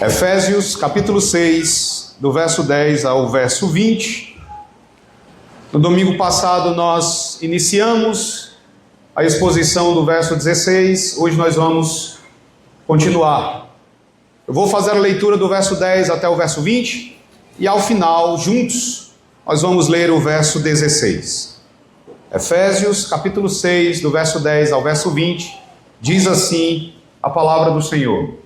Efésios capítulo 6, do verso 10 ao verso 20. No domingo passado nós iniciamos a exposição do verso 16, hoje nós vamos continuar. Eu vou fazer a leitura do verso 10 até o verso 20 e ao final, juntos, nós vamos ler o verso 16. Efésios capítulo 6, do verso 10 ao verso 20, diz assim a palavra do Senhor.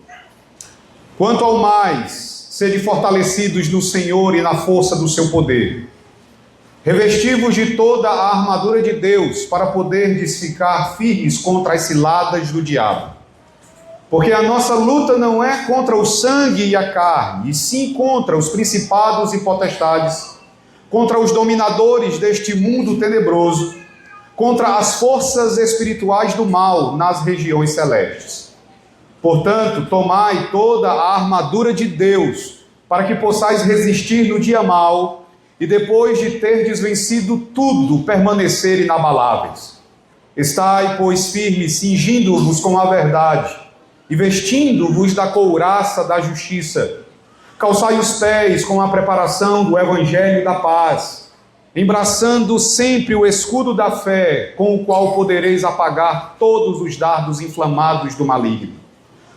Quanto ao mais, sede fortalecidos no Senhor e na força do seu poder. Revesti-vos de toda a armadura de Deus, para poderdes ficar firmes contra as ciladas do diabo. Porque a nossa luta não é contra o sangue e a carne, e sim contra os principados e potestades, contra os dominadores deste mundo tenebroso, contra as forças espirituais do mal nas regiões celestes. Portanto, tomai toda a armadura de Deus, para que possais resistir no dia mau, e depois de terdes vencido tudo, permanecer inabaláveis. Estai, pois, firmes, cingindo-vos com a verdade, e vestindo-vos da couraça da justiça. Calçai os pés com a preparação do evangelho da paz, embraçando sempre o escudo da fé, com o qual podereis apagar todos os dardos inflamados do maligno.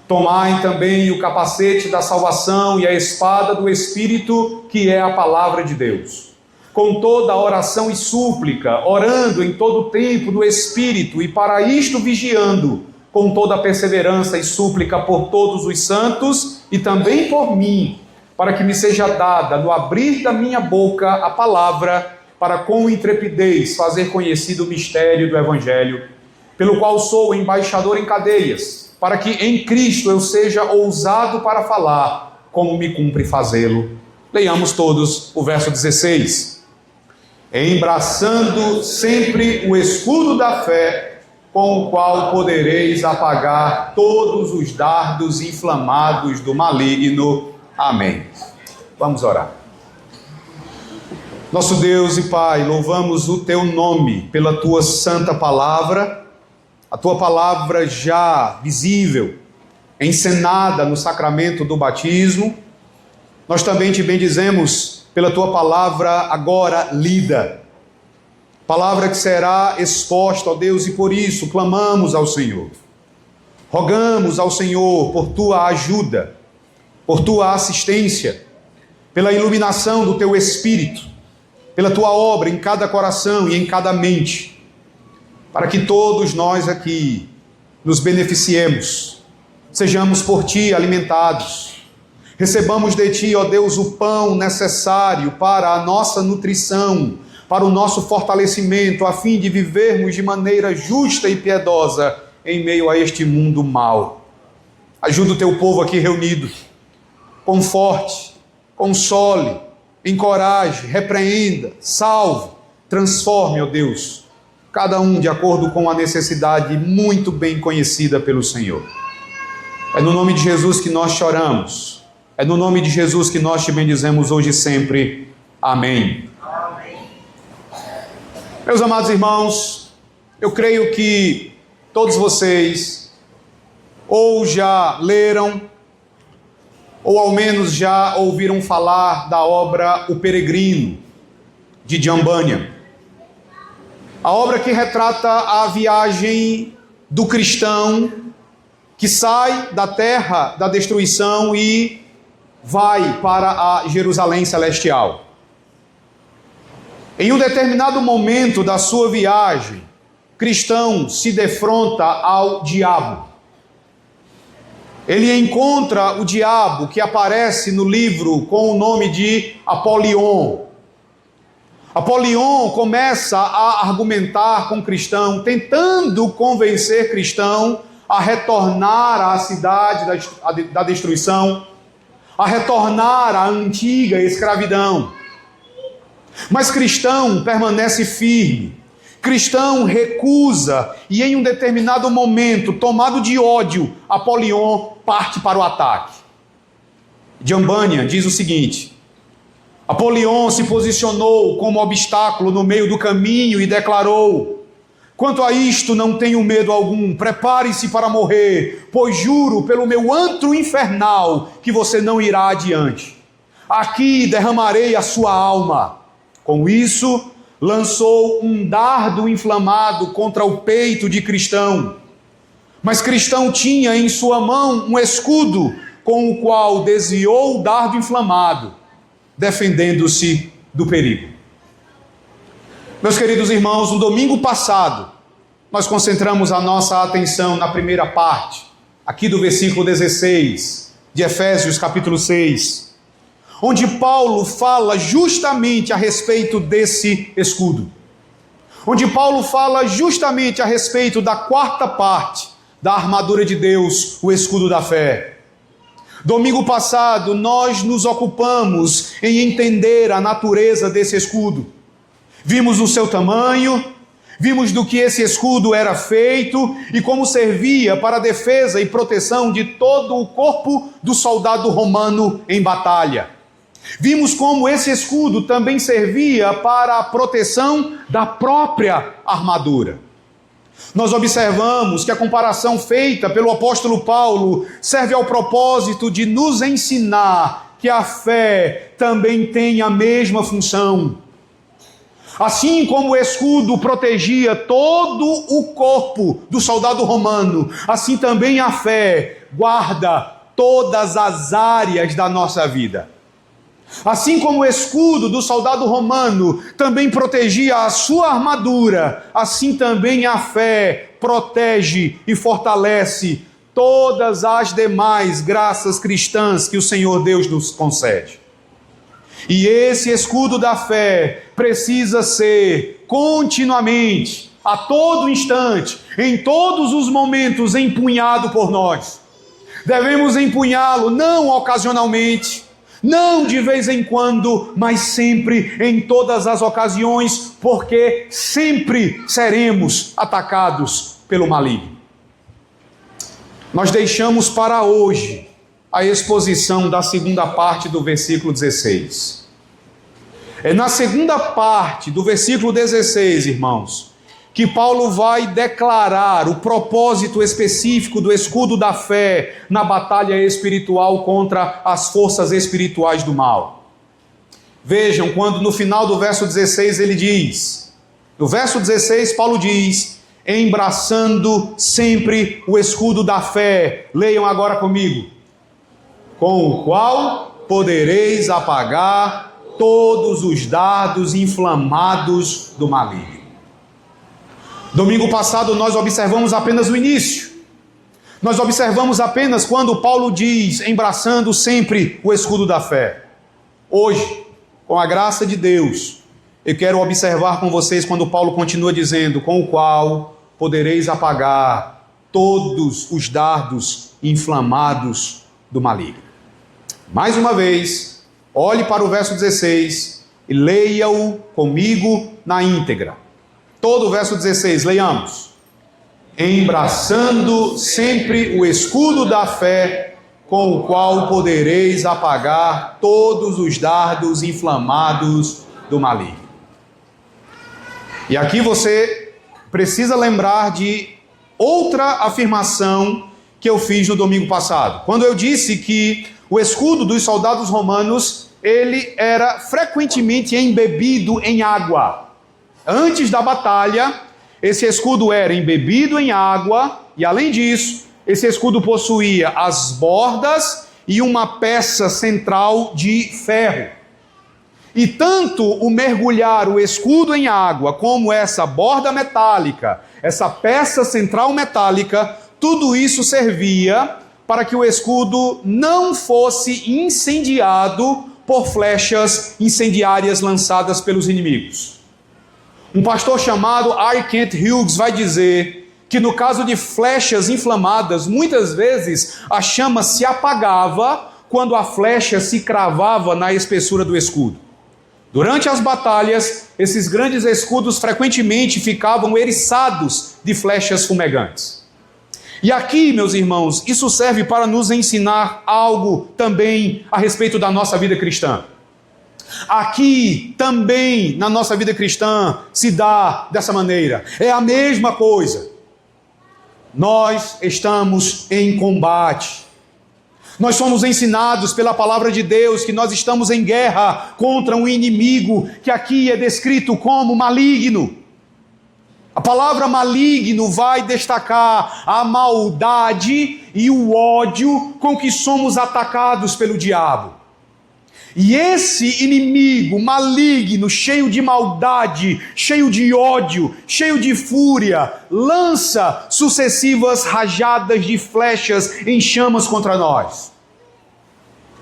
Tomai também o capacete da salvação e a espada do Espírito, que é a palavra de Deus. Com toda a oração e súplica, orando em todo o tempo do Espírito, e para isto vigiando, com toda a perseverança e súplica por todos os santos, e também por mim, para que me seja dada, no abrir da minha boca, a palavra, para com intrepidez fazer conhecido o mistério do Evangelho, pelo qual sou embaixador em cadeias, para que em Cristo eu seja ousado para falar, como me cumpre fazê-lo. Leiamos todos o verso 16. Embraçando sempre o escudo da fé, com o qual podereis apagar todos os dardos inflamados do maligno. Amém. Vamos orar. Nosso Deus e Pai, louvamos o Teu nome pela Tua santa palavra, a Tua palavra já visível, encenada no sacramento do batismo. Nós também Te bendizemos pela Tua palavra agora lida, palavra que será exposta, ó Deus, e por isso clamamos ao Senhor. Rogamos ao Senhor por Tua ajuda, por Tua assistência, pela iluminação do Teu Espírito, pela Tua obra em cada coração e em cada mente, para que todos nós aqui nos beneficiemos, sejamos por Ti alimentados, recebamos de Ti, ó Deus, o pão necessário para a nossa nutrição, para o nosso fortalecimento, a fim de vivermos de maneira justa e piedosa em meio a este mundo mau. Ajuda o Teu povo aqui reunido, conforte, console, encoraje, repreenda, salve, transforme, ó Deus, cada um de acordo com a necessidade muito bem conhecida pelo Senhor. É no nome de Jesus que nós choramos. É no nome de Jesus que nós Te bendizemos hoje e sempre. Amém. Amém. Meus amados irmãos, eu creio que todos vocês ou já leram, ou ao menos já ouviram falar da obra O Peregrino, de John Bunyan. A obra que retrata a viagem do cristão que sai da terra da destruição e vai para a Jerusalém celestial. Em um determinado momento da sua viagem, cristão se defronta ao diabo. Ele encontra o diabo que aparece no livro com o nome de Apolion. Apolion começa a argumentar com o cristão, tentando convencer cristão a retornar à cidade da destruição, a retornar à antiga escravidão. Mas cristão permanece firme, cristão recusa, e em um determinado momento, tomado de ódio, Apolion parte para o ataque. John Bunyan diz o seguinte: Apolion se posicionou como obstáculo no meio do caminho e declarou: Quanto a isto, não tenho medo algum. Prepare-se para morrer, pois juro pelo meu antro infernal que você não irá adiante. Aqui derramarei a sua alma. Com isso, lançou um dardo inflamado contra o peito de Cristão. Mas Cristão tinha em sua mão um escudo, com o qual desviou o dardo inflamado, defendendo-se do perigo. Meus queridos irmãos, no domingo passado, nós concentramos a nossa atenção na primeira parte, aqui do versículo 16, de Efésios capítulo 6, onde Paulo fala justamente a respeito desse escudo. Onde Paulo fala justamente a respeito da quarta parte da armadura de Deus, o escudo da fé. Domingo passado, nós nos ocupamos em entender a natureza desse escudo. Vimos o seu tamanho, vimos do que esse escudo era feito e como servia para a defesa e proteção de todo o corpo do soldado romano em batalha. Vimos como esse escudo também servia para a proteção da própria armadura. Nós observamos que a comparação feita pelo apóstolo Paulo serve ao propósito de nos ensinar que a fé também tem a mesma função. Assim como o escudo protegia todo o corpo do soldado romano, assim também a fé guarda todas as áreas da nossa vida. Assim como o escudo do soldado romano também protegia a sua armadura, assim também a fé protege e fortalece todas as demais graças cristãs que o Senhor Deus nos concede. E esse escudo da fé precisa ser continuamente, a todo instante, em todos os momentos, empunhado por nós. Devemos empunhá-lo não ocasionalmente, não de vez em quando, mas sempre, em todas as ocasiões, porque sempre seremos atacados pelo maligno. Nós deixamos para hoje a exposição da segunda parte do versículo 16. É na segunda parte do versículo 16, irmãos, que Paulo vai declarar o propósito específico do escudo da fé na batalha espiritual contra as forças espirituais do mal. Vejam, quando no final do verso 16 ele diz, no verso 16 Paulo diz, embraçando sempre o escudo da fé, leiam agora comigo, com o qual podereis apagar todos os dardos inflamados do maligno. Domingo passado nós observamos apenas o início. Nós observamos apenas quando Paulo diz, embraçando sempre o escudo da fé. Hoje, com a graça de Deus, eu quero observar com vocês quando Paulo continua dizendo, com o qual podereis apagar todos os dardos inflamados do maligno. Mais uma vez, olhe para o verso 16 e leia-o comigo na íntegra. Todo o verso 16, leiamos. Embraçando sempre o escudo da fé, com o qual podereis apagar todos os dardos inflamados do maligno. E aqui você precisa lembrar de outra afirmação que eu fiz no domingo passado. Quando eu disse que o escudo dos soldados romanos, ele era frequentemente embebido em água. Antes da batalha, esse escudo era embebido em água e, além disso, esse escudo possuía as bordas e uma peça central de ferro. E tanto o mergulhar o escudo em água, como essa borda metálica, essa peça central metálica, tudo isso servia para que o escudo não fosse incendiado por flechas incendiárias lançadas pelos inimigos. Um pastor chamado R. Kent Hughes vai dizer que no caso de flechas inflamadas, muitas vezes a chama se apagava quando a flecha se cravava na espessura do escudo. Durante as batalhas, esses grandes escudos frequentemente ficavam eriçados de flechas fumegantes. E aqui, meus irmãos, isso serve para nos ensinar algo também a respeito da nossa vida cristã. Aqui também, na nossa vida cristã, se dá dessa maneira. É a mesma coisa. Nós estamos em combate. Nós somos ensinados pela palavra de Deus que nós estamos em guerra contra um inimigo que aqui é descrito como maligno. A palavra maligno vai destacar a maldade e o ódio com que somos atacados pelo diabo. E esse inimigo maligno, cheio de maldade, cheio de ódio, cheio de fúria, lança sucessivas rajadas de flechas em chamas contra nós.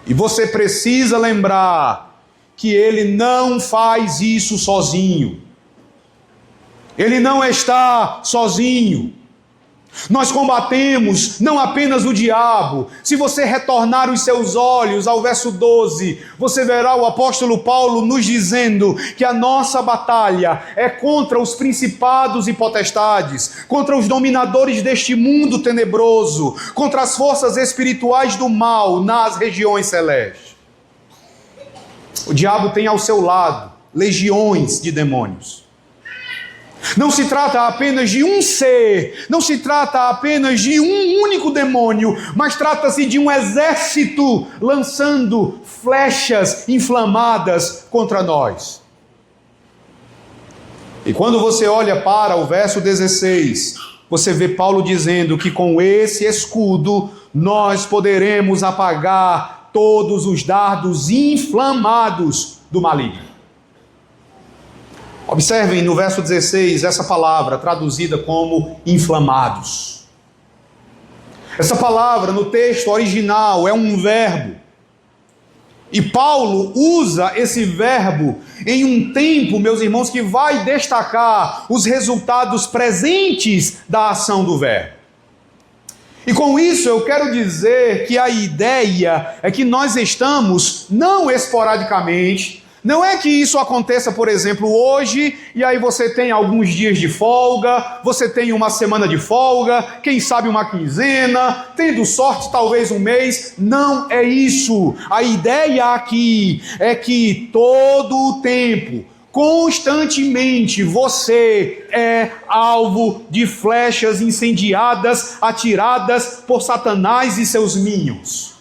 E você precisa lembrar que ele não faz isso sozinho. Ele não está sozinho. Nós combatemos não apenas o diabo. Se você retornar os seus olhos ao verso 12, você verá o apóstolo Paulo nos dizendo que a nossa batalha é contra os principados e potestades, contra os dominadores deste mundo tenebroso, contra as forças espirituais do mal nas regiões celestes. O diabo tem ao seu lado legiões de demônios. Não se trata apenas de um ser, não se trata apenas de um único demônio, mas trata-se de um exército lançando flechas inflamadas contra nós. E quando você olha para o verso 16, você vê Paulo dizendo que com esse escudo nós poderemos apagar todos os dardos inflamados do maligno. Observem no verso 16 essa palavra traduzida como inflamados. Essa palavra no texto original é um verbo. E Paulo usa esse verbo em um tempo, meus irmãos, que vai destacar os resultados presentes da ação do verbo. E com isso eu quero dizer que a ideia é que nós estamos, não esporadicamente, não é que isso aconteça, por exemplo, hoje, e aí você tem alguns dias de folga, você tem uma semana de folga, quem sabe uma quinzena, tendo sorte talvez um mês. Não é isso. A ideia aqui é que todo o tempo, constantemente, você é alvo de flechas incendiadas, atiradas por Satanás e seus minions.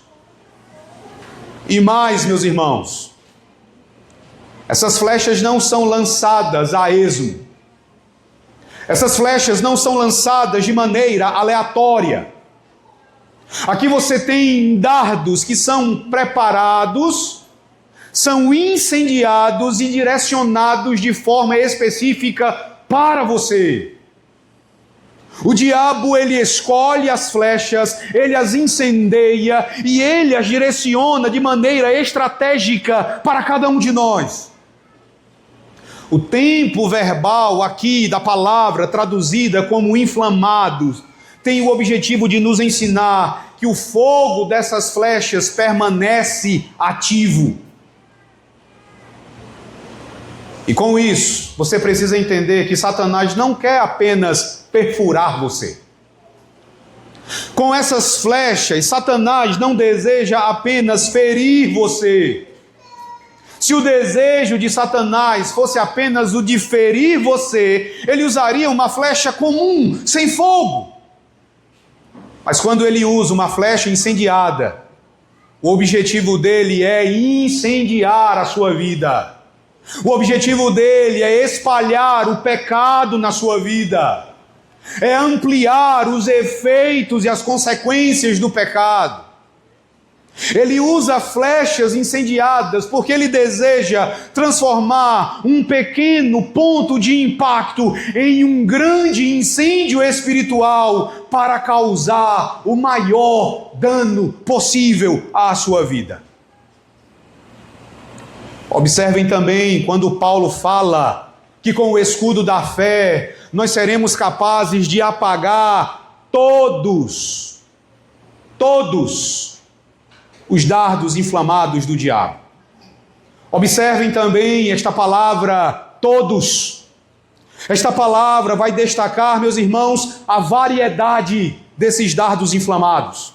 E mais, meus irmãos, essas flechas não são lançadas a esmo. Essas flechas não são lançadas de maneira aleatória. Aqui você tem dardos que são preparados, são incendiados e direcionados de forma específica para você. O diabo, ele escolhe as flechas, ele as incendeia e ele as direciona de maneira estratégica para cada um de nós. O tempo verbal aqui da palavra traduzida como inflamados tem o objetivo de nos ensinar que o fogo dessas flechas permanece ativo. E com isso, você precisa entender que Satanás não quer apenas perfurar você. Com essas flechas, Satanás não deseja apenas ferir você. Se o desejo de Satanás fosse apenas o de ferir você, ele usaria uma flecha comum, sem fogo. Mas quando ele usa uma flecha incendiada, o objetivo dele é incendiar a sua vida. O objetivo dele é espalhar o pecado na sua vida. É ampliar os efeitos e as consequências do pecado. Ele usa flechas incendiadas porque ele deseja transformar um pequeno ponto de impacto em um grande incêndio espiritual para causar o maior dano possível à sua vida. Observem também quando Paulo fala que com o escudo da fé nós seremos capazes de apagar todos os dardos inflamados do diabo. Observem também esta palavra, todos. Esta palavra vai destacar, meus irmãos, a variedade desses dardos inflamados.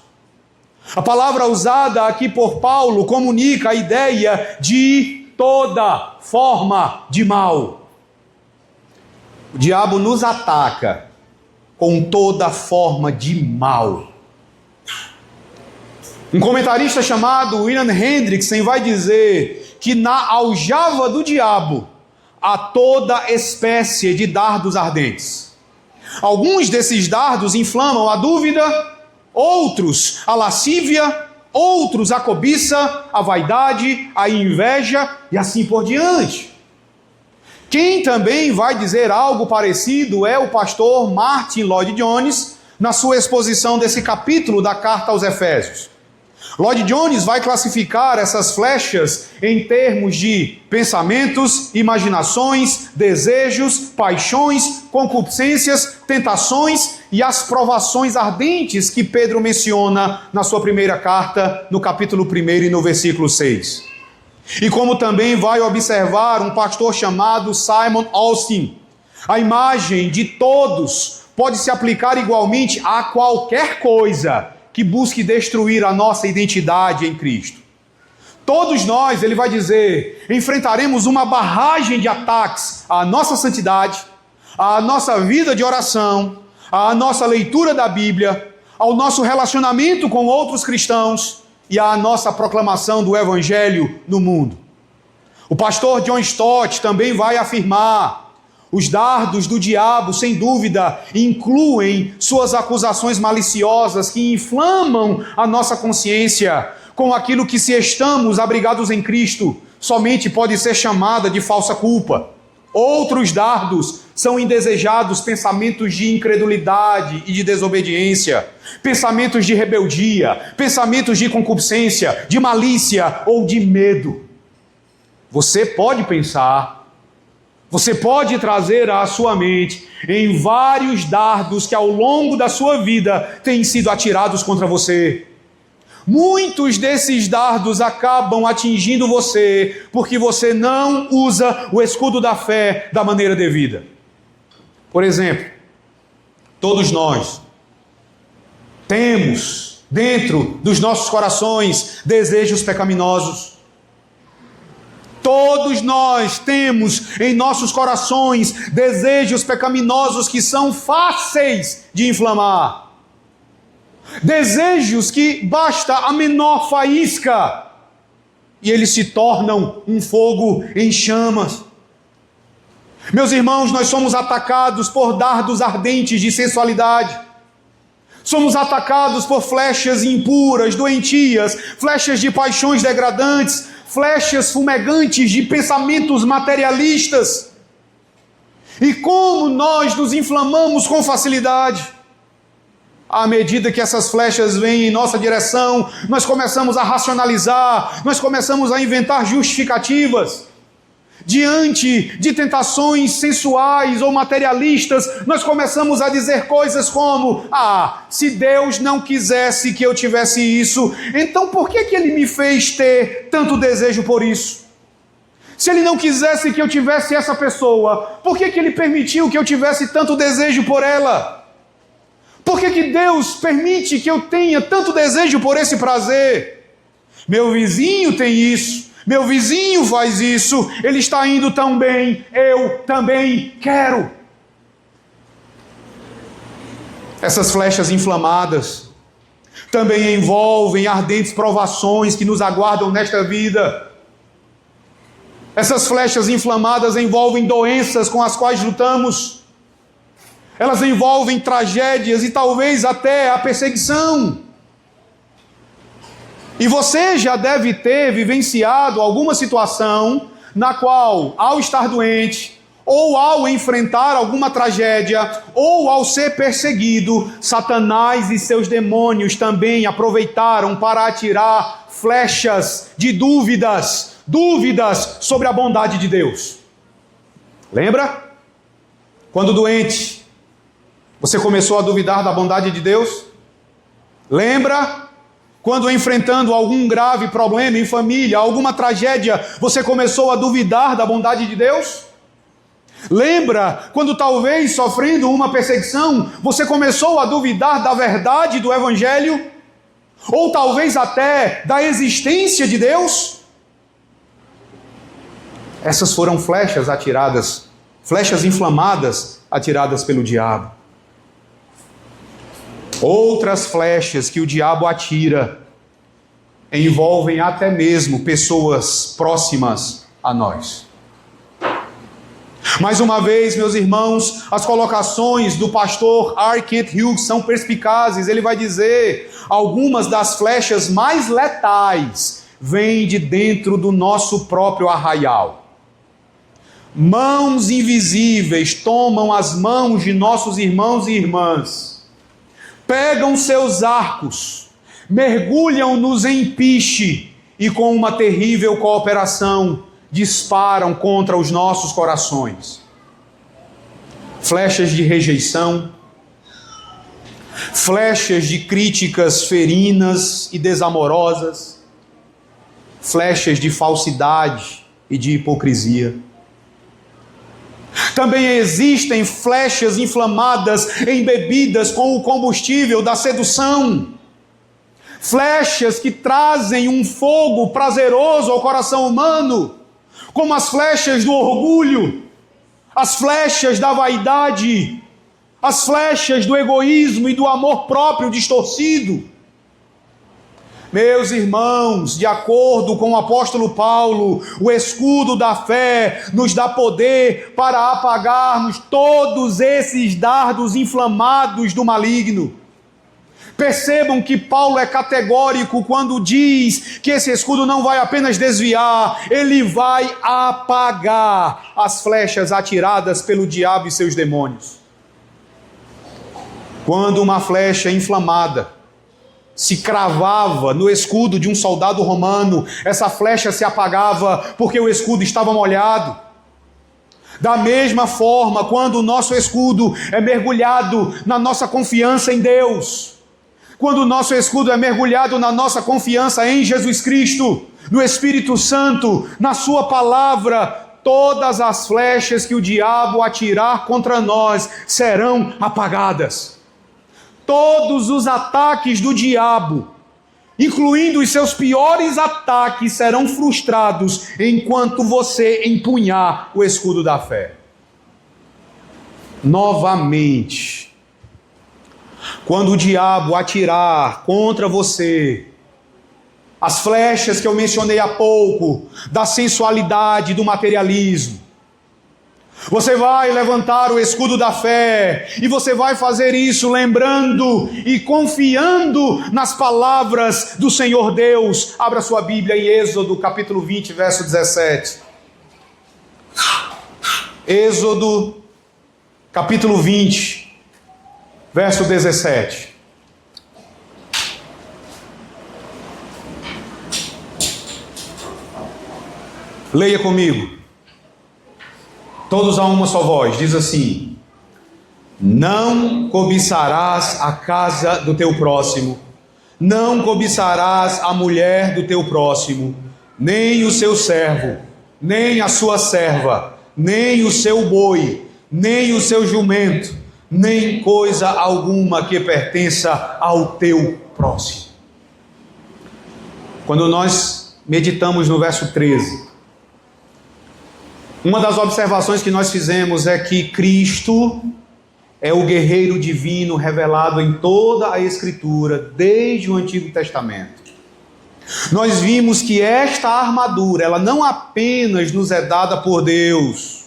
A palavra usada aqui por Paulo comunica a ideia de toda forma de mal. O diabo nos ataca com toda forma de mal. Um comentarista chamado William Hendrickson vai dizer que na aljava do diabo há toda espécie de dardos ardentes. Alguns desses dardos inflamam a dúvida, outros a lascívia, outros a cobiça, a vaidade, a inveja e assim por diante. Quem também vai dizer algo parecido é o pastor Martin Lloyd-Jones, na sua exposição desse capítulo da carta aos Efésios. Lloyd-Jones vai classificar essas flechas em termos de pensamentos, imaginações, desejos, paixões, concupiscências, tentações e as provações ardentes que Pedro menciona na sua primeira carta, no capítulo 1 e no versículo 6. E como também vai observar um pastor chamado Simon Austin, a imagem de todos pode se aplicar igualmente a qualquer coisa que busque destruir a nossa identidade em Cristo. Todos nós, ele vai dizer, enfrentaremos uma barragem de ataques à nossa santidade, à nossa vida de oração, à nossa leitura da Bíblia, ao nosso relacionamento com outros cristãos e à nossa proclamação do Evangelho no mundo. O pastor John Stott também vai afirmar: os dardos do diabo, sem dúvida, incluem suas acusações maliciosas que inflamam a nossa consciência com aquilo que, se estamos abrigados em Cristo, somente pode ser chamada de falsa culpa. Outros dardos são indesejados pensamentos de incredulidade e de desobediência, pensamentos de rebeldia, pensamentos de concupiscência, de malícia ou de medo. Você pode pensar, você pode trazer à sua mente em vários dardos que ao longo da sua vida têm sido atirados contra você. Muitos desses dardos acabam atingindo você porque você não usa o escudo da fé da maneira devida. Por exemplo, todos nós temos dentro dos nossos corações desejos pecaminosos. Todos nós temos em nossos corações desejos pecaminosos que são fáceis de inflamar. Desejos que basta a menor faísca e eles se tornam um fogo em chamas. Meus irmãos, nós somos atacados por dardos ardentes de sensualidade. Somos atacados por flechas impuras, doentias, flechas de paixões degradantes, flechas fumegantes de pensamentos materialistas. E como nós nos inflamamos com facilidade. À medida que essas flechas vêm em nossa direção, nós começamos a racionalizar, nós começamos a inventar justificativas. Diante de tentações sensuais ou materialistas, nós começamos a dizer coisas como: se Deus não quisesse que eu tivesse isso, então por que Ele me fez ter tanto desejo por isso? Se Ele não quisesse que eu tivesse essa pessoa, por que Ele permitiu que eu tivesse tanto desejo por ela? Por que Deus permite que eu tenha tanto desejo por esse prazer? Meu vizinho tem isso. Meu vizinho faz isso, ele está indo tão bem, eu também quero. Essas flechas inflamadas também envolvem ardentes provações que nos aguardam nesta vida. Essas flechas inflamadas envolvem doenças com as quais lutamos. Elas envolvem tragédias e talvez até a perseguição. E você já deve ter vivenciado alguma situação na qual, ao estar doente, ou ao enfrentar alguma tragédia, ou ao ser perseguido, Satanás e seus demônios também aproveitaram para atirar flechas de dúvidas sobre a bondade de Deus. Lembra? Quando doente, você começou a duvidar da bondade de Deus? Lembra? Quando enfrentando algum grave problema em família, alguma tragédia, você começou a duvidar da bondade de Deus? Lembra quando talvez sofrendo uma perseguição, você começou a duvidar da verdade do Evangelho? Ou talvez até da existência de Deus? Essas foram flechas atiradas, flechas inflamadas atiradas pelo diabo. Outras flechas que o diabo atira envolvem até mesmo pessoas próximas a nós. Mais uma vez, meus irmãos, as colocações do pastor R. Kent Hughes são perspicazes. Ele vai dizer: algumas das flechas mais letais vêm de dentro do nosso próprio arraial. Mãos invisíveis tomam as mãos de nossos irmãos e irmãs, pegam seus arcos, mergulham-nos em piche e com uma terrível cooperação disparam contra os nossos corações. Flechas de rejeição, flechas de críticas ferinas e desamorosas, flechas de falsidade e de hipocrisia. Também existem flechas inflamadas embebidas com o combustível da sedução. Flechas que trazem um fogo prazeroso ao coração humano, como as flechas do orgulho, as flechas da vaidade, as flechas do egoísmo e do amor próprio distorcido. Meus irmãos, de acordo com o apóstolo Paulo, o escudo da fé nos dá poder para apagarmos todos esses dardos inflamados do maligno. Percebam que Paulo é categórico quando diz que esse escudo não vai apenas desviar, ele vai apagar as flechas atiradas pelo diabo e seus demônios. Quando uma flecha inflamada se cravava no escudo de um soldado romano, essa flecha se apagava porque o escudo estava molhado. Da mesma forma, quando o nosso escudo é mergulhado na nossa confiança em Deus, quando o nosso escudo é mergulhado na nossa confiança em Jesus Cristo, no Espírito Santo, na sua palavra, todas as flechas que o diabo atirar contra nós serão apagadas. Todos os ataques do diabo, incluindo os seus piores ataques, serão frustrados enquanto você empunhar o escudo da fé. Novamente, quando o diabo atirar contra você as flechas que eu mencionei há pouco, da sensualidade, do materialismo, você vai levantar o escudo da fé, e você vai fazer isso lembrando e confiando nas palavras do Senhor Deus. Abra sua Bíblia em Êxodo capítulo 20, verso 17. Êxodo capítulo 20, verso 17. Leia comigo. Todos a uma só voz, diz assim: não cobiçarás a casa do teu próximo, não cobiçarás a mulher do teu próximo, nem o seu servo, nem a sua serva, nem o seu boi, nem o seu jumento, nem coisa alguma que pertença ao teu próximo. Quando nós meditamos no verso 13, uma das observações que nós fizemos é que Cristo é o guerreiro divino revelado em toda a Escritura, desde o Antigo Testamento. Nós vimos que esta armadura, ela não apenas nos é dada por Deus,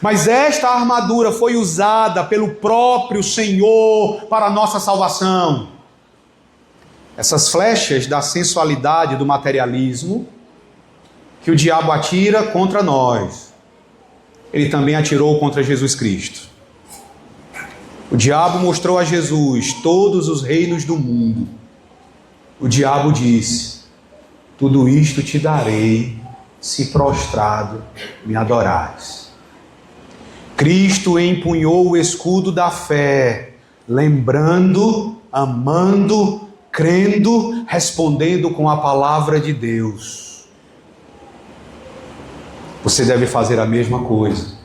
mas esta armadura foi usada pelo próprio Senhor para a nossa salvação. Essas flechas da sensualidade, do materialismo, que o diabo atira contra nós, ele também atirou contra Jesus Cristo. O diabo mostrou a Jesus todos os reinos do mundo. O diabo disse: tudo isto te darei, se prostrado me adorares. Cristo empunhou o escudo da fé, lembrando, amando, crendo, respondendo com a palavra de Deus. Você deve fazer a mesma coisa.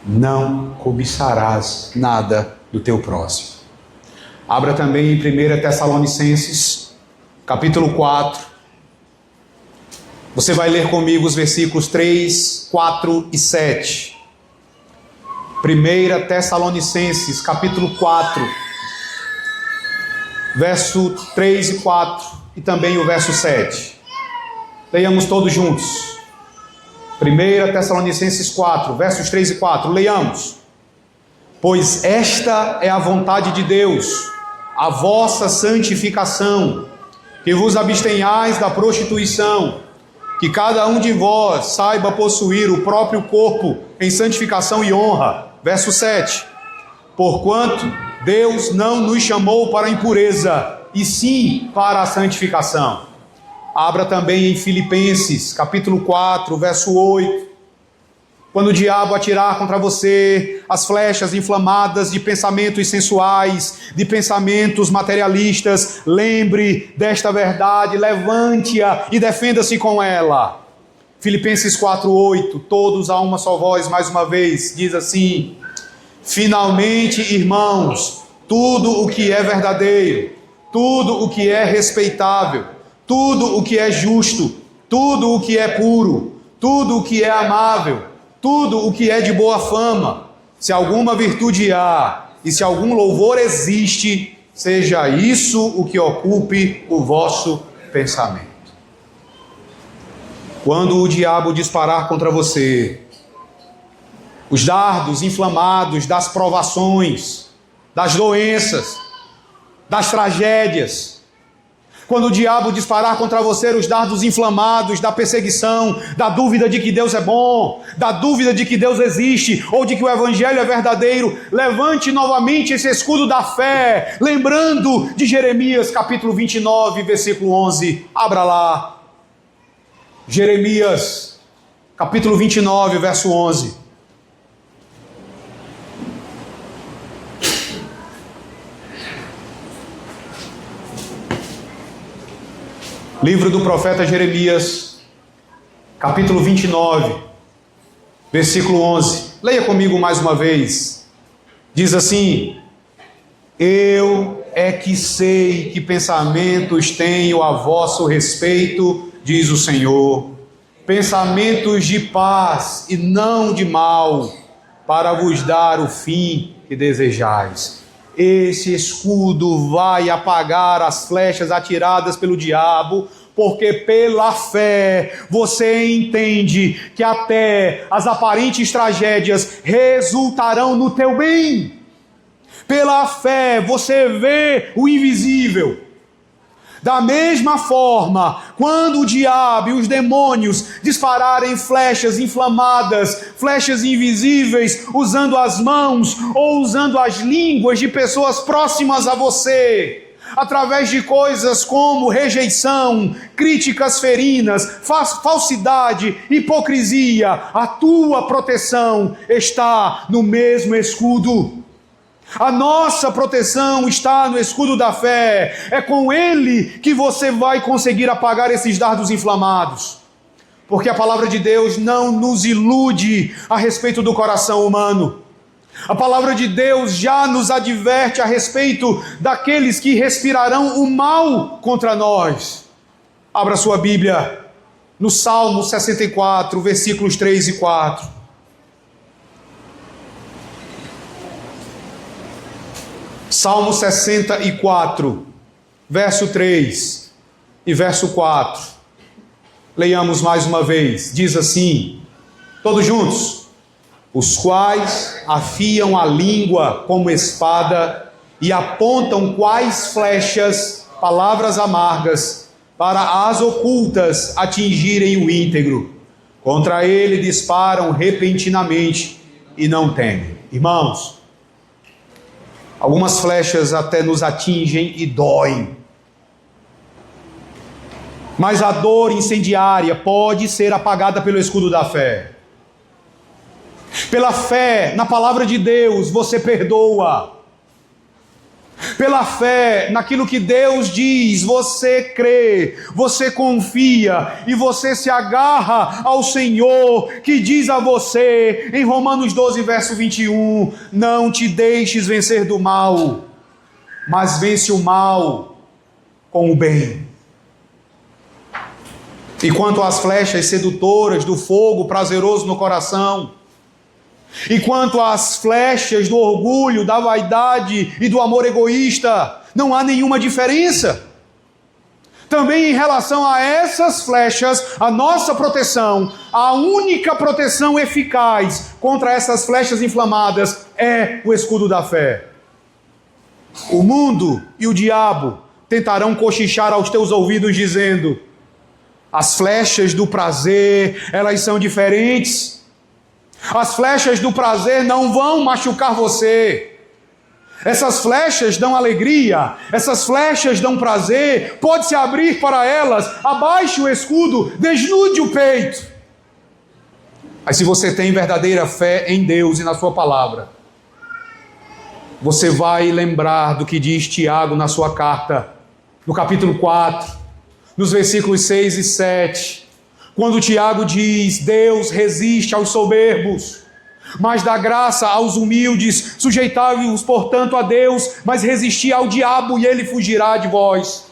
Não cobiçarás nada do teu próximo. Abra também em 1 Tessalonicenses, capítulo 4. Você vai ler comigo os versículos 3, 4 e 7. 1 Tessalonicenses, capítulo 4, verso 3 e 4, e também o verso 7. Leiamos todos juntos. 1 Tessalonicenses 4, versos 3 e 4. Leiamos. Pois esta é a vontade de Deus, a vossa santificação, que vos abstenhais da prostituição, que cada um de vós saiba possuir o próprio corpo em santificação e honra. Verso 7. Porquanto Deus não nos chamou para a impureza, e sim para a santificação. Abra também em Filipenses, capítulo 4, verso 8. Quando o diabo atirar contra você as flechas inflamadas de pensamentos sensuais, de pensamentos materialistas, lembre desta verdade, levante-a e defenda-se com ela. Filipenses 4:8, todos a uma só voz, mais uma vez, diz assim: finalmente, irmãos, tudo o que é verdadeiro, tudo o que é respeitável, tudo o que é justo, tudo o que é puro, tudo o que é amável, tudo o que é de boa fama, se alguma virtude há e se algum louvor existe, seja isso o que ocupe o vosso pensamento. Quando o diabo disparar contra você os dardos inflamados das provações, das doenças, das tragédias, quando o diabo disparar contra você os dardos inflamados da perseguição, da dúvida de que Deus é bom, da dúvida de que Deus existe, ou de que o Evangelho é verdadeiro, levante novamente esse escudo da fé, lembrando de Jeremias capítulo 29, versículo 11. Abra lá. Jeremias capítulo 29, verso 11. Livro do profeta Jeremias, capítulo 29, versículo 11. Leia comigo mais uma vez. Diz assim: eu é que sei que pensamentos tenho a vosso respeito, diz o Senhor, pensamentos de paz e não de mal, para vos dar o fim que desejais. Esse escudo vai apagar as flechas atiradas pelo diabo, porque pela fé você entende que até as aparentes tragédias resultarão no teu bem. Pela fé você vê o invisível. Da mesma forma, quando o diabo e os demônios dispararem flechas inflamadas, flechas invisíveis, usando as mãos ou usando as línguas de pessoas próximas a você, através de coisas como rejeição, críticas ferinas, falsidade, hipocrisia, a tua proteção está no mesmo escudo. A nossa proteção está no escudo da fé. É com ele que você vai conseguir apagar esses dardos inflamados. Porque a palavra de Deus não nos ilude a respeito do coração humano. A palavra de Deus já nos adverte a respeito daqueles que respirarão o mal contra nós. Abra sua Bíblia no Salmo 64, versículos 3 e 4. Salmo 64, verso 3 e verso 4. Leiamos mais uma vez. Diz assim, todos juntos: os quais afiam a língua como espada e apontam quais flechas, palavras amargas, para as ocultas atingirem o íntegro. Contra ele disparam repentinamente e não temem. Irmãos, algumas flechas até nos atingem e doem. Mas a dor incendiária pode ser apagada pelo escudo da fé. Pela fé na palavra de Deus, você perdoa. Pela fé naquilo que Deus diz, você crê, você confia e você se agarra ao Senhor, que diz a você em Romanos 12, verso 21, não te deixes vencer do mal, mas vence o mal com o bem. E quanto às flechas sedutoras do fogo prazeroso no coração, e quanto às flechas do orgulho, da vaidade e do amor egoísta, não há nenhuma diferença. Também em relação a essas flechas, a nossa proteção, a única proteção eficaz contra essas flechas inflamadas é o escudo da fé. O mundo e o diabo tentarão cochichar aos teus ouvidos dizendo: as flechas do prazer, elas são diferentes. As flechas do prazer não vão machucar você. Essas flechas dão alegria, essas flechas dão prazer, pode-se abrir para elas, abaixe o escudo, desnude o peito. Mas se você tem verdadeira fé em Deus e na sua palavra, você vai lembrar do que diz Tiago na sua carta, no capítulo 4, nos versículos 6 e 7, quando Tiago diz: Deus resiste aos soberbos, mas dá graça aos humildes, sujeitai-vos, portanto, a Deus, mas resisti ao diabo e ele fugirá de vós.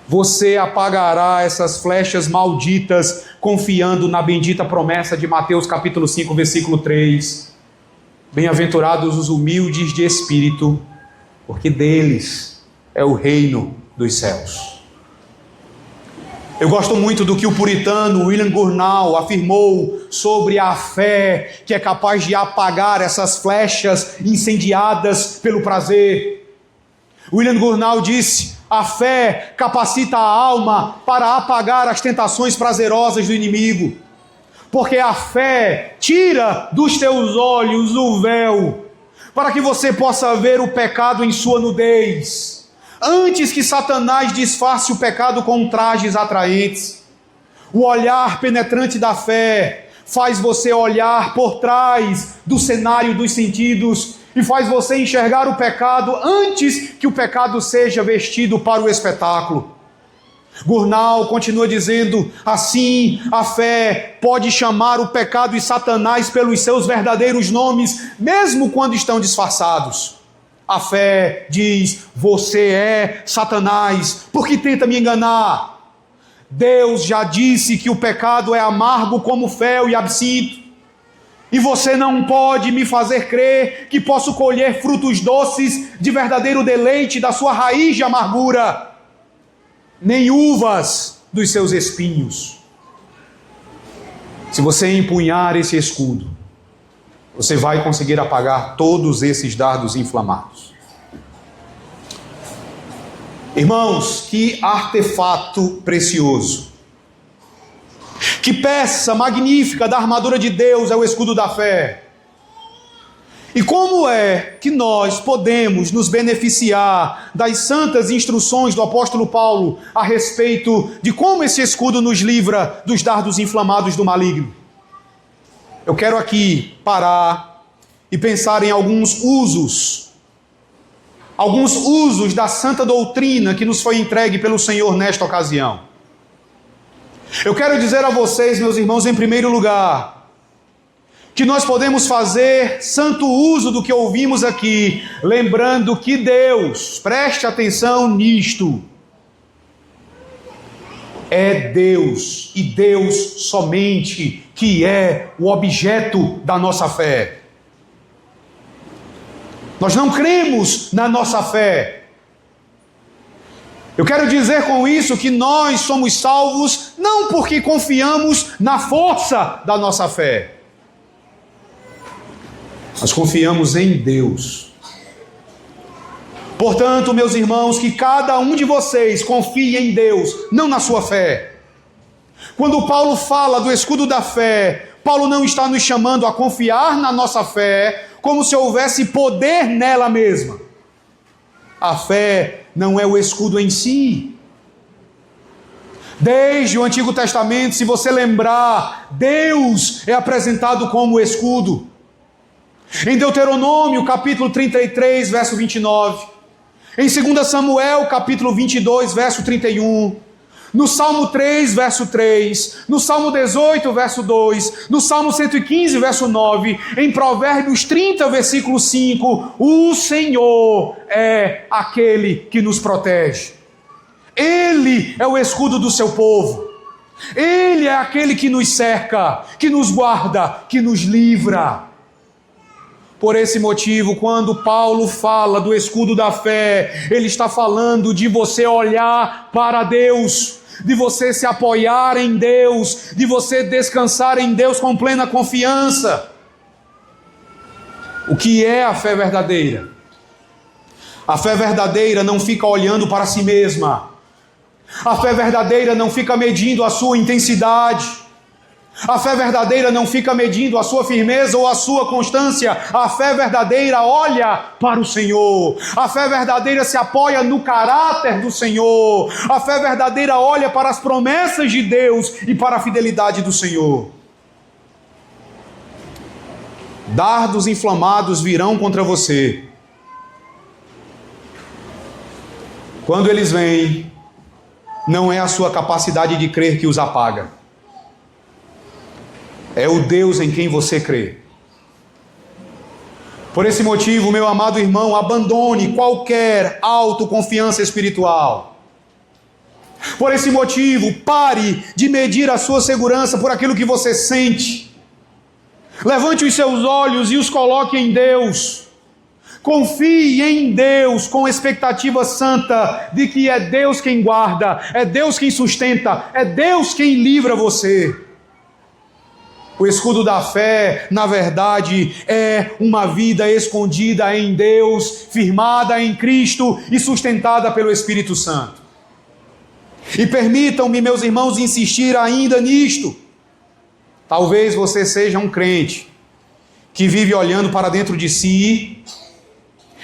Você apagará essas flechas malditas, confiando na bendita promessa de Mateus capítulo 5, versículo 3. Bem-aventurados os humildes de espírito, porque deles é o reino dos céus. Eu gosto muito do que o puritano William Gurnall afirmou sobre a fé, que é capaz de apagar essas flechas incendiadas pelo prazer. William Gurnall disse: a fé capacita a alma para apagar as tentações prazerosas do inimigo, porque a fé tira dos teus olhos o véu, para que você possa ver o pecado em sua nudez, antes que Satanás disfarce o pecado com trajes atraentes. O olhar penetrante da fé faz você olhar por trás do cenário dos sentidos e faz você enxergar o pecado antes que o pecado seja vestido para o espetáculo. Gurnall continua dizendo: assim, a fé pode chamar o pecado e Satanás pelos seus verdadeiros nomes, mesmo quando estão disfarçados. A fé diz: você é Satanás, porque tenta me enganar. Deus já disse que o pecado é amargo como fel e absinto, e você não pode me fazer crer que posso colher frutos doces de verdadeiro deleite da sua raiz de amargura, nem uvas dos seus espinhos. Se você empunhar esse escudo, você vai conseguir apagar todos esses dardos inflamados. Irmãos, que artefato precioso, que peça magnífica da armadura de Deus é o escudo da fé. E como é que nós podemos nos beneficiar das santas instruções do apóstolo Paulo a respeito de como esse escudo nos livra dos dardos inflamados do maligno? Eu quero aqui parar e pensar em alguns usos da santa doutrina que nos foi entregue pelo Senhor nesta ocasião. Eu quero dizer a vocês, meus irmãos, em primeiro lugar, que nós podemos fazer santo uso do que ouvimos aqui, lembrando que Deus, preste atenção nisto, é Deus e Deus somente que é o objeto da nossa fé. Nós não cremos na nossa fé. Eu quero dizer com isso que nós somos salvos não porque confiamos na força da nossa fé. Nós confiamos em Deus. Portanto, meus irmãos, que cada um de vocês confie em Deus, não na sua fé. Quando Paulo fala do escudo da fé, Paulo não está nos chamando a confiar na nossa fé como se houvesse poder nela mesma. A fé não é o escudo em si. Desde o Antigo Testamento, se você lembrar, Deus é apresentado como escudo. Em Deuteronômio, capítulo 33, verso 29. Em 2 Samuel, capítulo 22, verso 31. No Salmo 3, verso 3. No Salmo 18, verso 2. No Salmo 115, verso 9. Em Provérbios 30, versículo 5. O Senhor é aquele que nos protege. Ele é o escudo do seu povo. Ele é aquele que nos cerca, que nos guarda, que nos livra. Por esse motivo, quando Paulo fala do escudo da fé, ele está falando de você olhar para Deus, de você se apoiar em Deus, de você descansar em Deus com plena confiança. O que é a fé verdadeira? A fé verdadeira não fica olhando para si mesma. A fé verdadeira não fica medindo a sua intensidade. A fé verdadeira não fica medindo a sua firmeza ou a sua constância. A fé verdadeira olha para o Senhor. A fé verdadeira se apoia no caráter do Senhor. A fé verdadeira olha para as promessas de Deus e para a fidelidade do Senhor. Dardos inflamados virão contra você. Quando eles vêm, não é a sua capacidade de crer que os apaga. É o Deus em quem você crê. Por esse motivo, meu amado irmão, abandone qualquer autoconfiança espiritual. Por esse motivo, pare de medir a sua segurança por aquilo que você sente. Levante os seus olhos e os coloque em Deus. Confie em Deus com expectativa santa de que é Deus quem guarda, é Deus quem sustenta, é Deus quem livra você. O escudo da fé, na verdade, é uma vida escondida em Deus, firmada em Cristo e sustentada pelo Espírito Santo. E permitam-me, meus irmãos, insistir ainda nisto. Talvez você seja um crente que vive olhando para dentro de si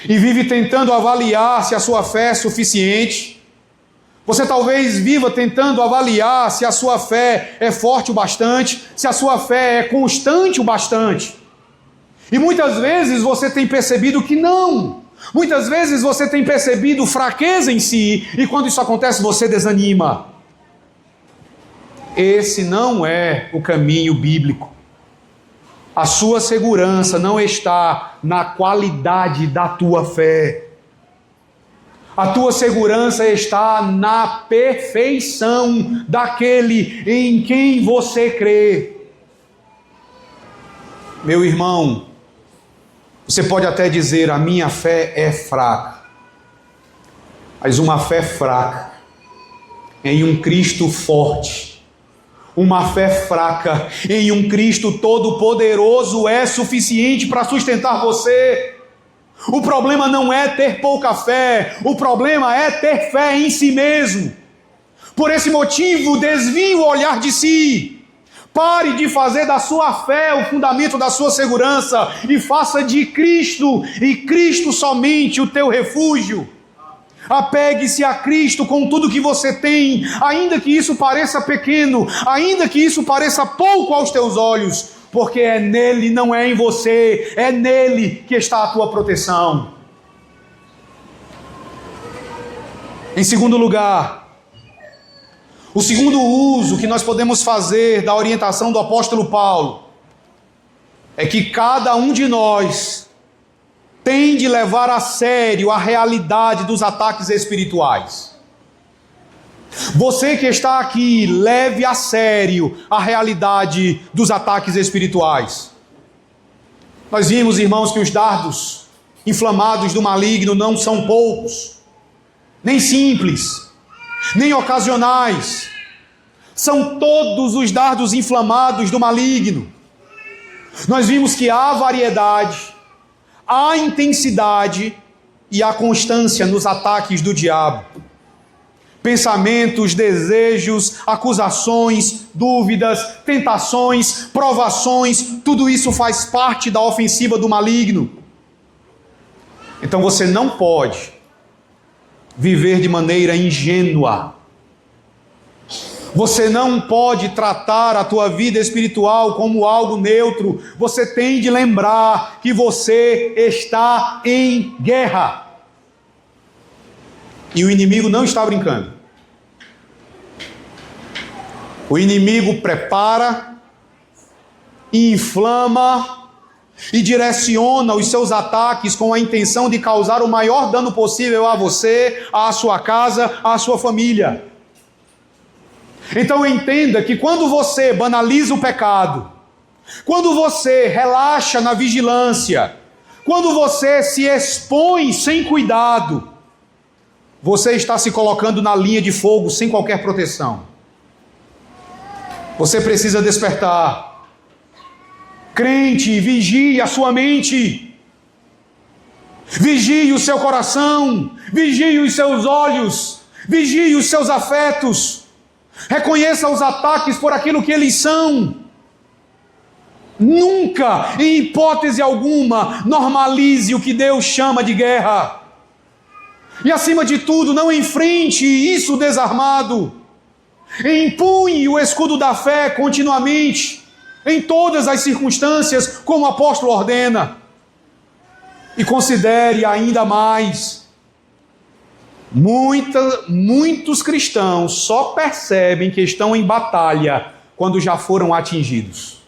e vive tentando avaliar se a sua fé é suficiente. Você talvez viva tentando avaliar se a sua fé é forte o bastante, se a sua fé é constante o bastante. E muitas vezes você tem percebido que não. Muitas vezes você tem percebido fraqueza em si, e quando isso acontece você desanima. Esse não é o caminho bíblico. A sua segurança não está na qualidade da tua fé. A tua segurança está na perfeição daquele em quem você crê. Meu irmão, você pode até dizer, a minha fé é fraca. Mas uma fé fraca em um Cristo forte, uma fé fraca em um Cristo todo-poderoso é suficiente para sustentar você. O problema não é ter pouca fé, o problema é ter fé em si mesmo. Por esse motivo, desvie o olhar de si. Pare de fazer da sua fé o fundamento da sua segurança e faça de Cristo e Cristo somente o teu refúgio. Apegue-se a Cristo com tudo que você tem, ainda que isso pareça pequeno, ainda que isso pareça pouco aos teus olhos, porque é nele, não é em você, é nele que está a tua proteção. Em segundo lugar, o segundo uso que nós podemos fazer da orientação do apóstolo Paulo é que cada um de nós tem de levar a sério a realidade dos ataques espirituais. Você que está aqui, leve a sério a realidade dos ataques espirituais. Nós vimos, irmãos, que os dardos inflamados do maligno não são poucos, nem simples, nem ocasionais. São todos os dardos inflamados do maligno. Nós vimos que há variedade, há intensidade e há constância nos ataques do diabo. Pensamentos, desejos, acusações, dúvidas, tentações, provações, tudo isso faz parte da ofensiva do maligno. Então você não pode viver de maneira ingênua. Você não pode tratar a tua vida espiritual como algo neutro. Você tem de lembrar que você está em guerra. E o inimigo não está brincando. O inimigo prepara, inflama e direciona os seus ataques com a intenção de causar o maior dano possível a você, à sua casa, à sua família. Então entenda que quando você banaliza o pecado, quando você relaxa na vigilância, quando você se expõe sem cuidado, você está se colocando na linha de fogo sem qualquer proteção. Você precisa despertar. Crente, vigie a sua mente. Vigie o seu coração. Vigie os seus olhos. Vigie os seus afetos. Reconheça os ataques por aquilo que eles são. Nunca, em hipótese alguma, normalize o que Deus chama de guerra. E acima de tudo, não enfrente isso desarmado. Empunhe o escudo da fé continuamente, em todas as circunstâncias, como o apóstolo ordena. E considere ainda mais: muitos cristãos só percebem que estão em batalha quando já foram atingidos.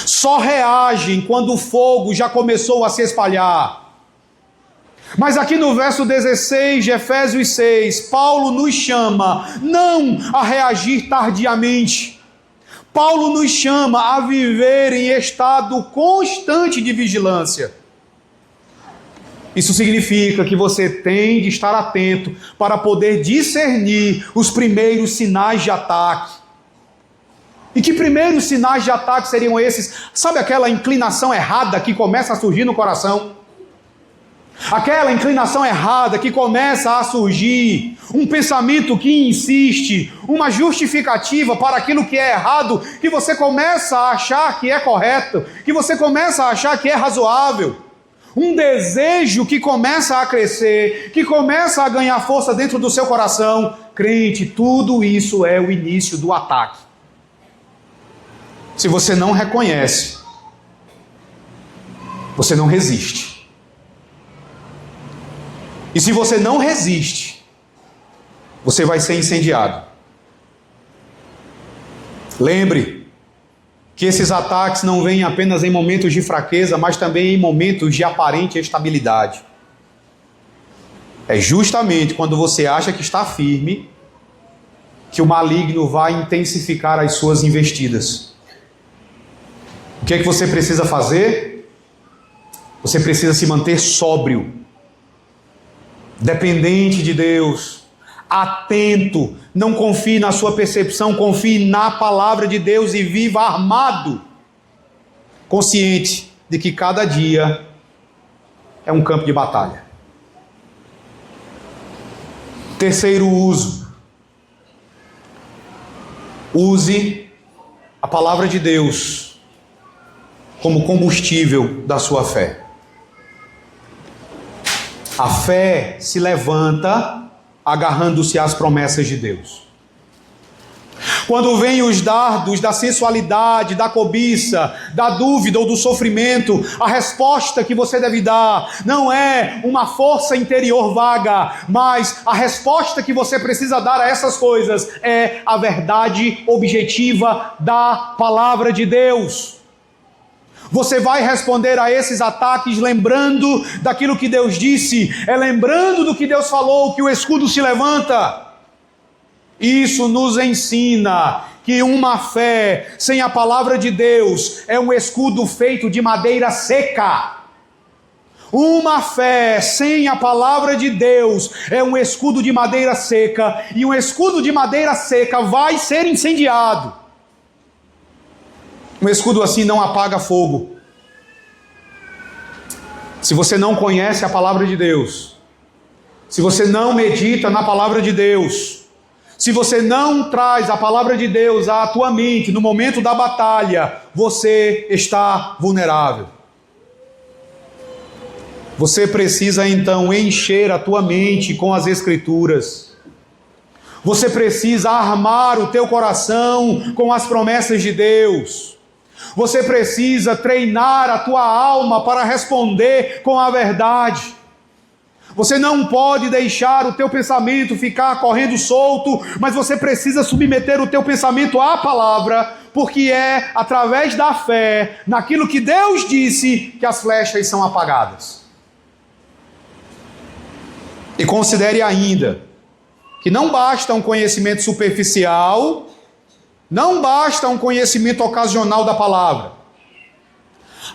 Só reagem quando o fogo já começou a se espalhar. Mas aqui no verso 16 de Efésios 6, Paulo nos chama não a reagir tardiamente. Paulo nos chama a viver em estado constante de vigilância. Isso significa que você tem de estar atento para poder discernir os primeiros sinais de ataque. E que primeiros sinais de ataque seriam esses? Sabe aquela inclinação errada que começa a surgir no coração? Aquela inclinação errada que começa a surgir, um pensamento que insiste, uma justificativa para aquilo que é errado, que você começa a achar que é correto, que você começa a achar que é razoável. Um desejo que começa a crescer, que começa a ganhar força dentro do seu coração. Crente, tudo isso é o início do ataque. Se você não reconhece, você não resiste. E se você não resiste, você vai ser incendiado. Lembre que esses ataques não vêm apenas em momentos de fraqueza, mas também em momentos de aparente estabilidade. É justamente quando você acha que está firme, que o maligno vai intensificar as suas investidas. O que é que você precisa fazer? Você precisa se manter sóbrio, dependente de Deus, atento. Não confie na sua percepção, confie na palavra de Deus e viva armado, consciente de que cada dia é um campo de batalha. Terceiro uso: use a palavra de Deus como combustível da sua fé. A fé se levanta agarrando-se às promessas de Deus. Quando vêm os dardos da sensualidade, da cobiça, da dúvida ou do sofrimento, a resposta que você deve dar não é uma força interior vaga, mas a resposta que você precisa dar a essas coisas é a verdade objetiva da palavra de Deus. Você vai responder a esses ataques lembrando daquilo que Deus disse, lembrando do que Deus falou, que o escudo se levanta. Isso nos ensina que uma fé sem a palavra de Deus é um escudo feito de madeira seca. Uma fé sem a palavra de Deus é um escudo de madeira seca, e um escudo de madeira seca vai ser incendiado. Um escudo assim não apaga fogo. Se você não conhece a palavra de Deus, se você não medita na palavra de Deus, se você não traz a palavra de Deus à tua mente no momento da batalha, você está vulnerável. Você precisa então encher a tua mente com as Escrituras. Você precisa armar o teu coração com as promessas de Deus. Você precisa treinar a tua alma para responder com a verdade. Você não pode deixar o teu pensamento ficar correndo solto, mas você precisa submeter o teu pensamento à palavra, porque é através da fé, naquilo que Deus disse, que as flechas são apagadas. E considere ainda que não basta um conhecimento superficial, não basta um conhecimento ocasional da palavra.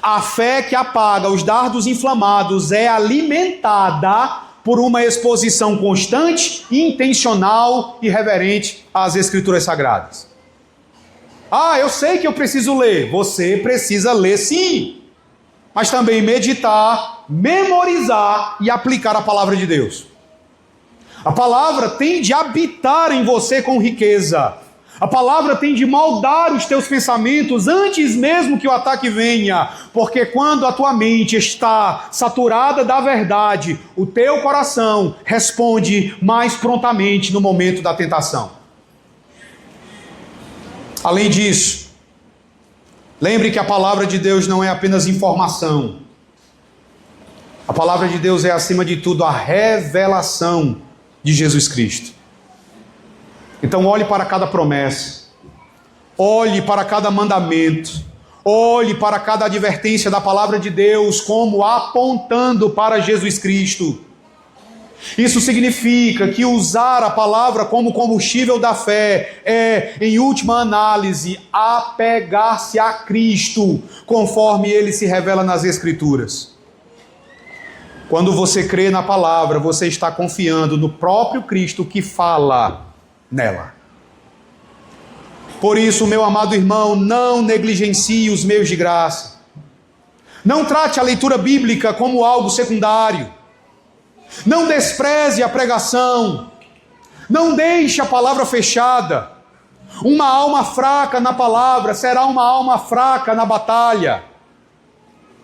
A fé que apaga os dardos inflamados é alimentada por uma exposição constante, intencional e reverente às Escrituras Sagradas. Ah, eu sei que eu preciso ler. Você precisa ler sim, mas também meditar, memorizar e aplicar a palavra de Deus. A palavra tem de habitar em você com riqueza. A palavra tem de moldar os teus pensamentos antes mesmo que o ataque venha, porque quando a tua mente está saturada da verdade, o teu coração responde mais prontamente no momento da tentação. Além disso, lembre que a palavra de Deus não é apenas informação. A palavra de Deus é, acima de tudo, a revelação de Jesus Cristo. Então olhe para cada promessa, olhe para cada mandamento, olhe para cada advertência da palavra de Deus como apontando para Jesus Cristo. Isso significa que usar a palavra como combustível da fé é, em última análise, apegar-se a Cristo, conforme Ele se revela nas Escrituras. Quando você crê na palavra, você está confiando no próprio Cristo que fala nela. Por isso, meu amado irmão, não negligencie os meios de graça. Não trate a leitura bíblica como algo secundário. Não despreze a pregação. Não deixe a palavra fechada. Uma alma fraca na palavra será uma alma fraca na batalha.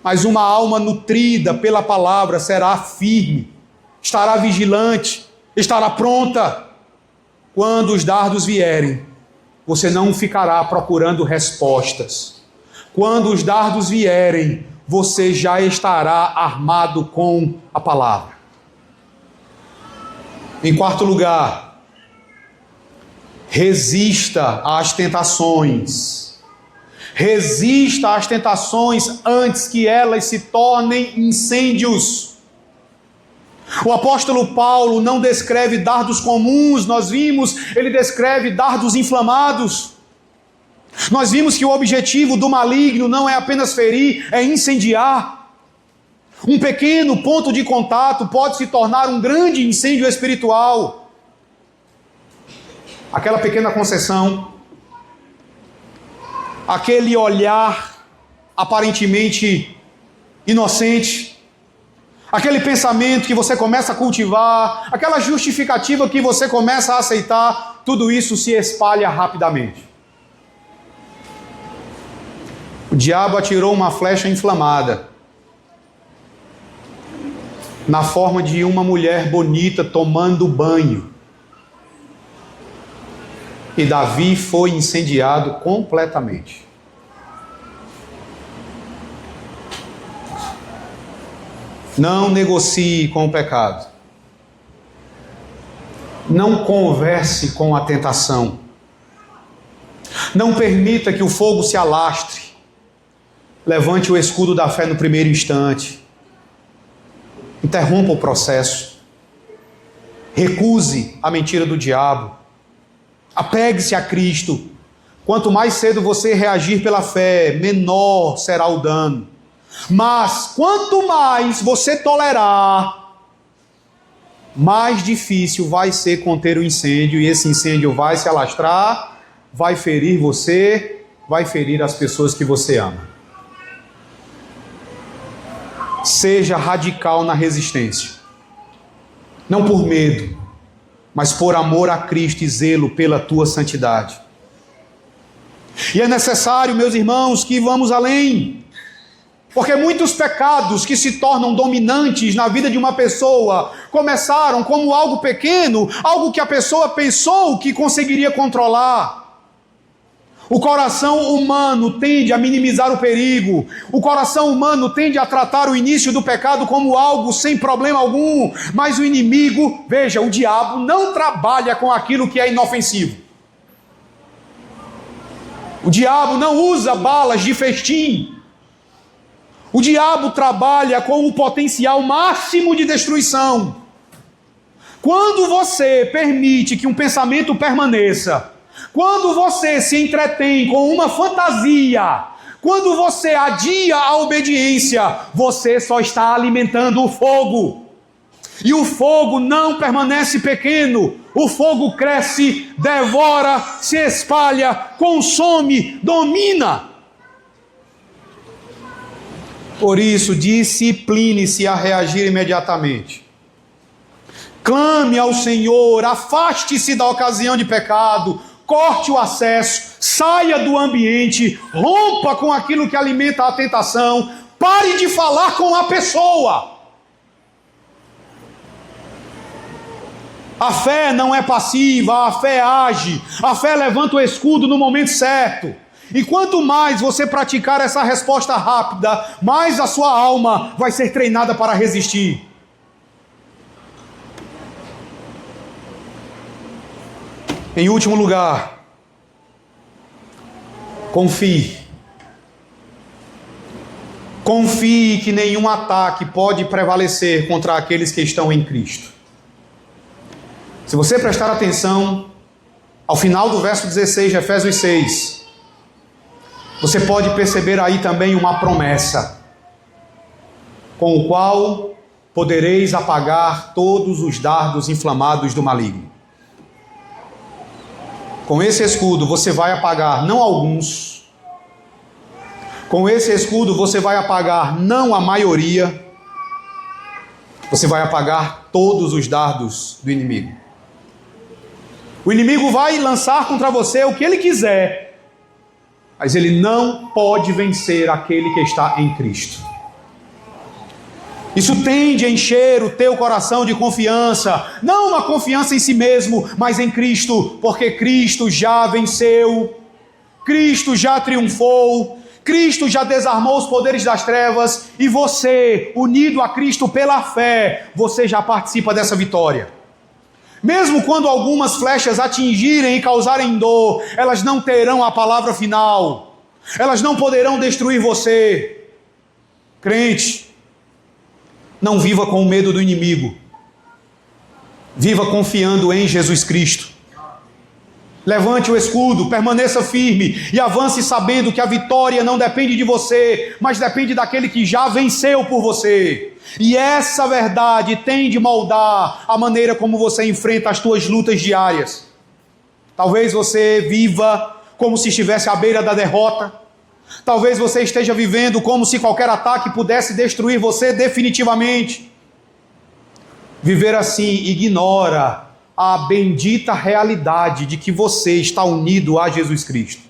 Mas uma alma nutrida pela palavra será firme, estará vigilante, estará pronta. Quando os dardos vierem, você não ficará procurando respostas. Quando os dardos vierem, você já estará armado com a palavra. Em quarto lugar, resista às tentações. Resista às tentações antes que elas se tornem incêndios. O apóstolo Paulo não descreve dardos comuns, nós vimos, ele descreve dardos inflamados. Nós vimos que o objetivo do maligno não é apenas ferir, é incendiar. Um pequeno ponto de contato pode se tornar um grande incêndio espiritual. Aquela pequena concessão, aquele olhar aparentemente inocente, aquele pensamento que você começa a cultivar, aquela justificativa que você começa a aceitar, tudo isso se espalha rapidamente. O diabo atirou uma flecha inflamada na forma de uma mulher bonita tomando banho. E Davi foi incendiado completamente. Não negocie com o pecado. Não converse com a tentação. Não permita que o fogo se alastre. Levante o escudo da fé no primeiro instante. Interrompa o processo. Recuse a mentira do diabo. Apegue-se a Cristo. Quanto mais cedo você reagir pela fé, menor será o dano. Mas quanto mais você tolerar, mais difícil vai ser conter o incêndio, e esse incêndio vai se alastrar, vai ferir você, vai ferir as pessoas que você ama. Seja radical na resistência, não por medo, mas por amor a Cristo e zelo pela tua santidade. E é necessário, meus irmãos, que vamos além. Porque muitos pecados que se tornam dominantes na vida de uma pessoa começaram como algo pequeno, algo que a pessoa pensou que conseguiria controlar. O coração humano tende a minimizar o perigo. O coração humano tende a tratar o início do pecado como algo sem problema algum. Mas o inimigo, veja, o diabo não trabalha com aquilo que é inofensivo. O diabo não usa balas de festim. O diabo trabalha com o potencial máximo de destruição. Quando você permite que um pensamento permaneça, quando você se entretém com uma fantasia, quando você adia a obediência, você só está alimentando o fogo. E o fogo não permanece pequeno, o fogo cresce, devora, se espalha, consome, domina. Por isso, discipline-se a reagir imediatamente. Clame ao Senhor, afaste-se da ocasião de pecado, corte o acesso, saia do ambiente, rompa com aquilo que alimenta a tentação, pare de falar com a pessoa. A fé não é passiva, a fé age, a fé levanta o escudo no momento certo. E quanto mais você praticar essa resposta rápida, mais a sua alma vai ser treinada para resistir. Em último lugar, confie. Confie que nenhum ataque pode prevalecer contra aqueles que estão em Cristo. Se você prestar atenção, ao final do verso 16 de Efésios 6, você pode perceber aí também uma promessa, com o qual podereis apagar todos os dardos inflamados do maligno. Com esse escudo você vai apagar não alguns, com esse escudo você vai apagar não a maioria, você vai apagar todos os dardos do inimigo. O inimigo vai lançar contra você o que ele quiser, mas ele não pode vencer aquele que está em Cristo. Isso tende a encher o teu coração de confiança, não uma confiança em si mesmo, mas em Cristo, porque Cristo já venceu, Cristo já triunfou, Cristo já desarmou os poderes das trevas, e você, unido a Cristo pela fé, você já participa dessa vitória. Mesmo quando algumas flechas atingirem e causarem dor, elas não terão a palavra final. Elas não poderão destruir você. Crente, não viva com medo do inimigo. Viva confiando em Jesus Cristo. Levante o escudo, permaneça firme e avance sabendo que a vitória não depende de você, mas depende daquele que já venceu por você. E essa verdade tem de moldar a maneira como você enfrenta as suas lutas diárias. Talvez você viva como se estivesse à beira da derrota. Talvez você esteja vivendo como se qualquer ataque pudesse destruir você definitivamente. Viver assim ignora a bendita realidade de que você está unido a Jesus Cristo.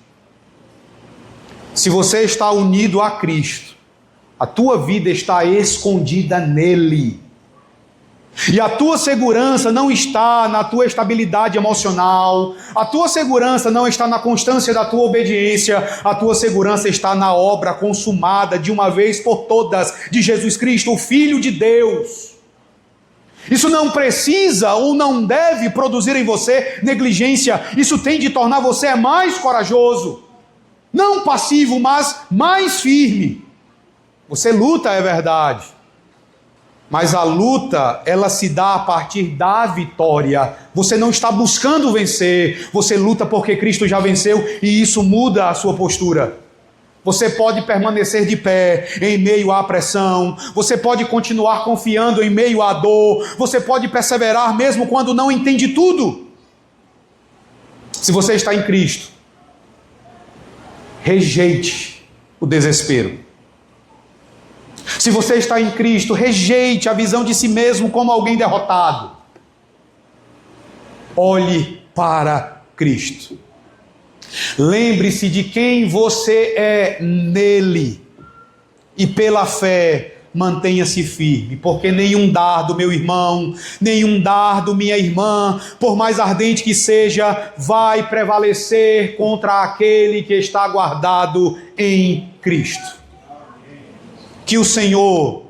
Se você está unido a Cristo, a tua vida está escondida nele. E a tua segurança não está na tua estabilidade emocional, a tua segurança não está na constância da tua obediência, a tua segurança está na obra consumada de uma vez por todas de Jesus Cristo, o Filho de Deus. Isso não precisa ou não deve produzir em você negligência. Isso tem de tornar você mais corajoso. Não passivo, mas mais firme. Você luta, é verdade. Mas a luta, ela se dá a partir da vitória. Você não está buscando vencer. Você luta porque Cristo já venceu e isso muda a sua postura. Você pode permanecer de pé em meio à pressão. Você pode continuar confiando em meio à dor. Você pode perseverar mesmo quando não entende tudo. Se você está em Cristo, rejeite o desespero. Se você está em Cristo, rejeite a visão de si mesmo como alguém derrotado. Olhe para Cristo. Lembre-se de quem você é nele. E pela fé, mantenha-se firme. Porque nenhum dardo, meu irmão, nenhum dardo, minha irmã, por mais ardente que seja, vai prevalecer contra aquele que está guardado em Cristo. Que o Senhor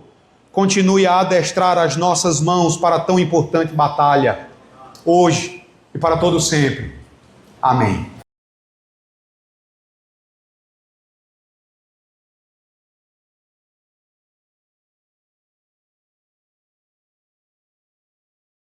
continue a adestrar as nossas mãos para tão importante batalha, hoje e para todo sempre. Amém.